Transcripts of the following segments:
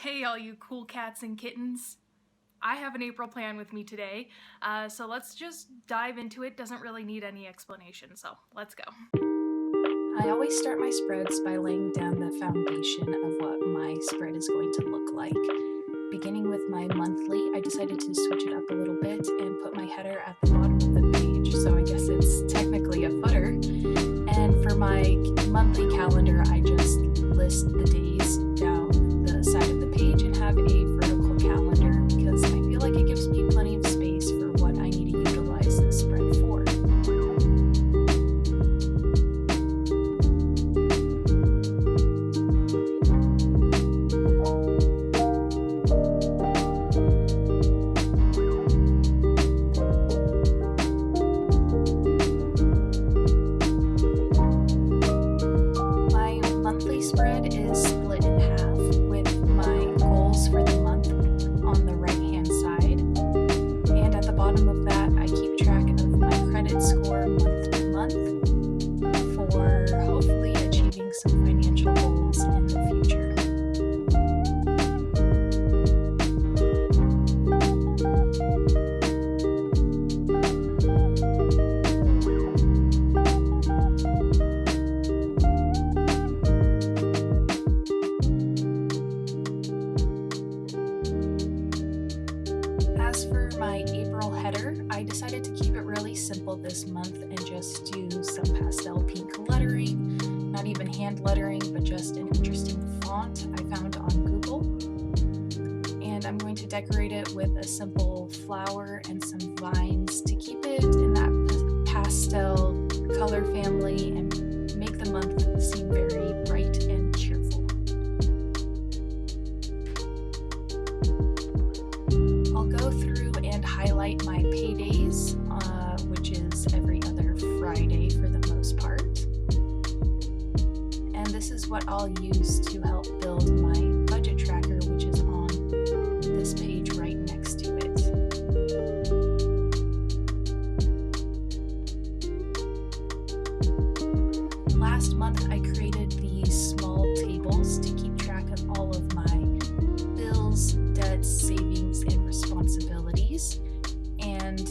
Hey all you cool cats and kittens. I have an April plan with me today, so let's just dive into it. Doesn't really need any explanation, so let's go. I always start my spreads by laying down the foundation of what my spread is going to look like. Beginning with my monthly, I decided to switch it up a little bit and put my header at the bottom of the page, so I guess it's technically a footer. And for my monthly calendar, I just list the days down the side of the page and have a vertical calendar because I feel like it gives me plenty of space for what I need to utilize this spread for. Spread is split in half with my goals for the month on the right hand side, and at the bottom of that I keep track of my credit score month to month for hopefully achieving some financial goals in the future. As for my April header, I decided to keep it really simple this month and just do some pastel pink lettering, not even hand lettering, but just an interesting font I found on Google. And I'm going to decorate it with a simple flower and some vines to keep it in that pastel color family and make the month seem very bright and cheerful. Highlight my paydays, which is every other Friday for the most part. And this is what I'll use to help build my budget tracker, which is on this page right next to it. Last month I created these small tables to keep track of all of my bills, debts, savings, and responsibilities. And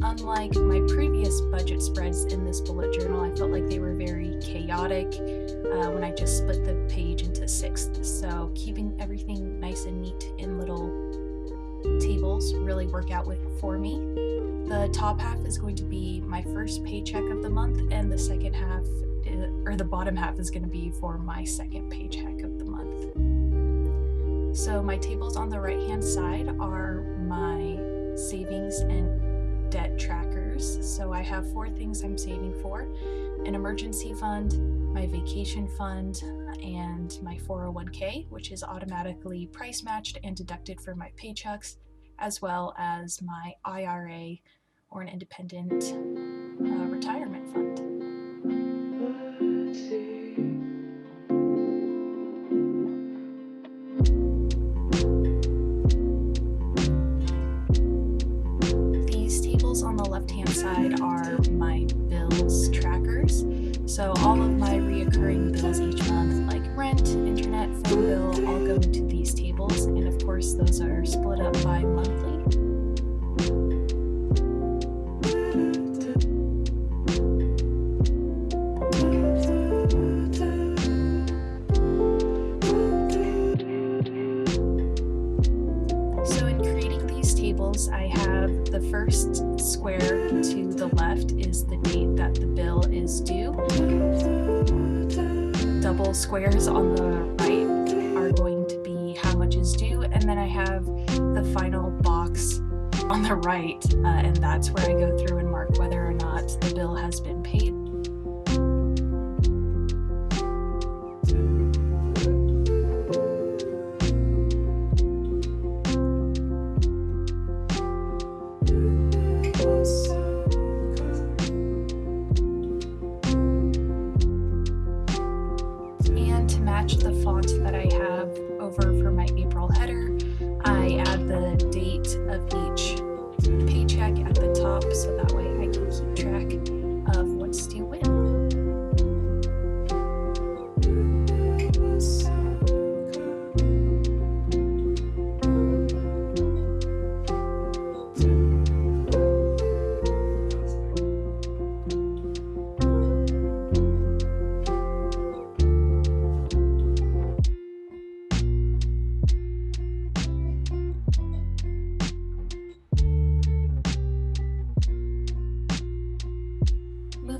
unlike my previous budget spreads in this bullet journal, I felt like they were very chaotic when I just split the page into sixths. So keeping everything nice and neat in little tables really work out for me. The top half is going to be my first paycheck of the month, and the second half, or the bottom half, is going to be for my second paycheck of the month. So my tables on the right hand side are my savings and debt trackers. So I have 4 things I'm saving for: an emergency fund, my vacation fund, and my 401k, which is automatically price matched and deducted from my paychecks, as well as my IRA, or an independent retirement fund. On the left-hand side are my bills trackers. So all of my reoccurring bills each month, like rent, internet, phone bill, all go into these tables, and of course those are split up by monthly. So in creating these tables, I have the first square to the left is the date that the bill is due. Double squares on the right are going to be how much is due, and then I have the final box on the right, and that's where I go through and mark whether or not the bill has been paid. Match the font that I have over for my April header, I add the date of each paycheck at the top, so that way I can keep track of what's due when.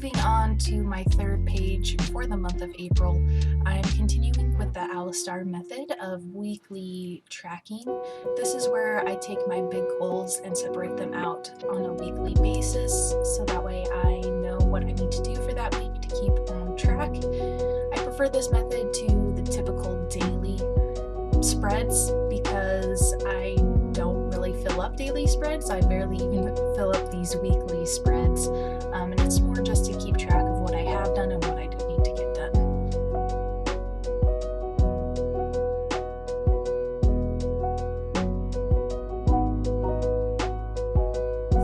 Moving on to my third page for the month of April, I'm continuing with the Alistar method of weekly tracking. This is where I take my big goals and separate them out on a weekly basis, so that way I know what I need to do for that week to keep on track. I prefer this method to the typical daily spreads because I don't really fill up daily spreads. I barely even fill up these weekly spreads, and it's more just to keep track of what I have done and what I do need to get done.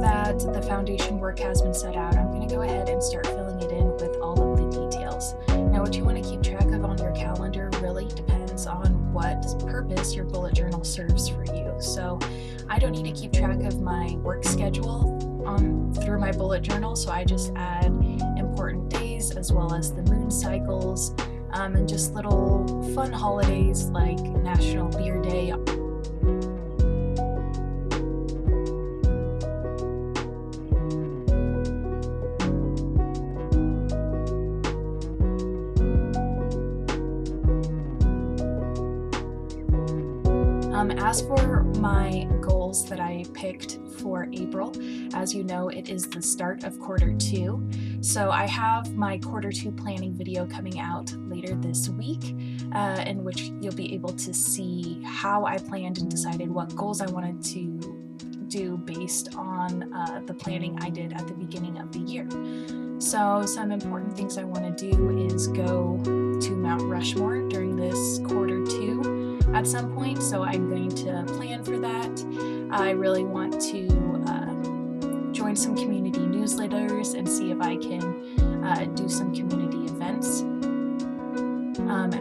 That the foundation work has been set out, I'm going to go ahead and start filling it in with all of the details. Now, what you want to keep track of on your calendar really depends on what purpose your bullet journal serves for you. So I don't need to keep track of my work schedule through my bullet journal, so I just add important days as well as the moon cycles, and just little fun holidays like National Beer Day. As for my goals that I picked for April, as you know, it is the start of quarter 2. So I have my quarter 2 planning video coming out later this week, in which you'll be able to see how I planned and decided what goals I wanted to do based on the planning I did at the beginning of the year. So some important things I want to do is go to Mount Rushmore during this quarter 2 at some point, so I'm going to plan for that. I really want to join some community newsletters and see if I can do some community events,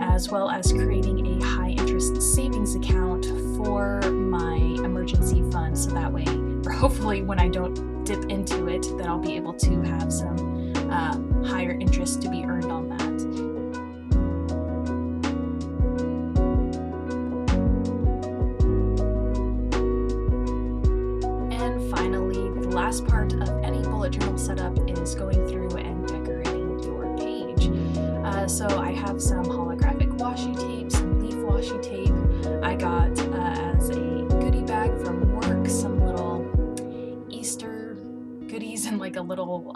as well as creating a high interest savings account for my emergency fund, so that way, or hopefully when I don't dip into it, that I'll be able to have some higher interest to be earned on that. The last part of any bullet journal setup is going through and decorating your page. So I have some holographic washi tape, some leaf washi tape. I got as a goodie bag from work some little Easter goodies in like a little,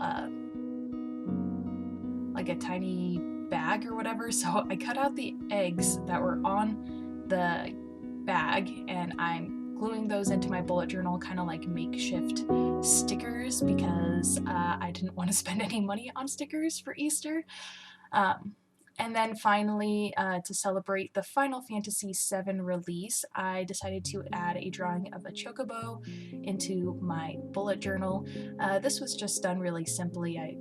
like a tiny bag or whatever. So I cut out the eggs that were on the bag and I'm gluing those into my bullet journal, kind of like makeshift stickers, because I didn't want to spend any money on stickers for Easter. And then finally, to celebrate the Final Fantasy VII release, I decided to add a drawing of a Chocobo into my bullet journal. This was just done really simply. I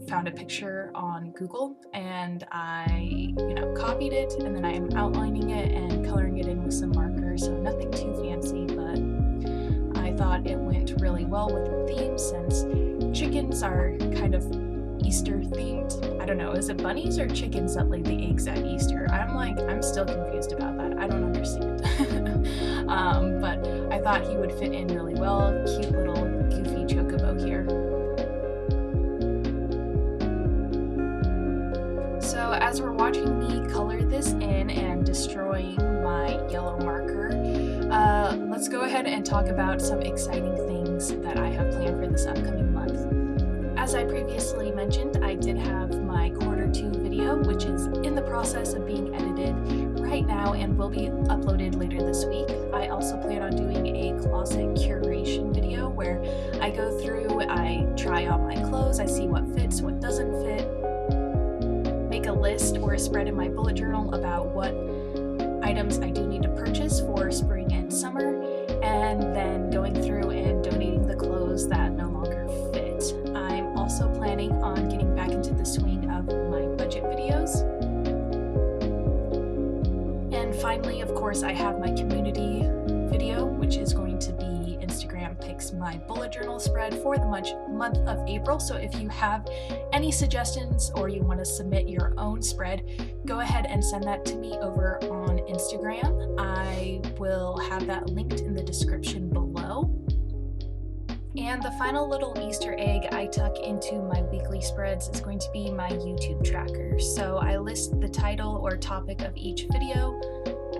found a picture on Google and I, copied it, and then I'm outlining it and coloring it in with some markers, so nothing too fancy, but I thought it went really well with the theme since chickens are kind of Easter themed. I don't know, is it bunnies or chickens that lay the eggs at Easter? I'm still confused about that. I don't understand. But I thought he would fit in really well. Cute little goofy Chocobo here. So as we're watching me color this in and destroying my yellow marker, let's go ahead and talk about some exciting things that I have planned for this upcoming month. As I previously mentioned, I did have my quarter 2 video, which is in the process of being edited right now and will be uploaded later this week. I also plan on doing a closet curation video where I go through, I try on my clothes, I see what fits, what doesn't fit, make a list or a spread in my bullet journal about what items I do need to purchase for spring and summer, and then going through and donating the clothes that no longer fit. I'm also planning on getting back into the swing of my budget videos. And finally, of course, I have my community video, which is going to be Instagram picks my bullet journal spread for the month of April. So if you have any suggestions or you want to submit your own spread, go ahead and send that to me over on Instagram. I will have that linked in the description below. And the final little Easter egg I tuck into my weekly spreads is going to be my YouTube tracker. So I list the title or topic of each video,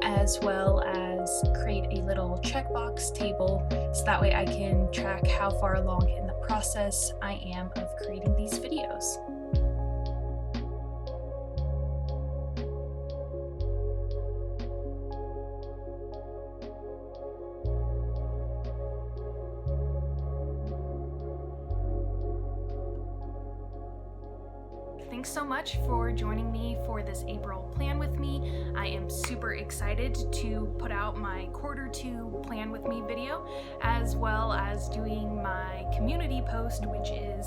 as well as create a little checkbox table so that way I can track how far along in the process I am of creating these videos. Thanks so much for joining me for this April plan with me. I am super excited to put out my Q2 plan with me video, as well as doing my community post, which is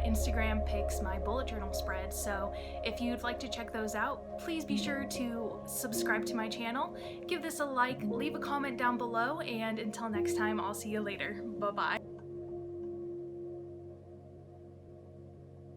Instagram pics my bullet journal spread. So if you'd like to check those out, please be sure to subscribe to my channel, give this a like, leave a comment down below, and until next time, I'll see you later. Bye-bye.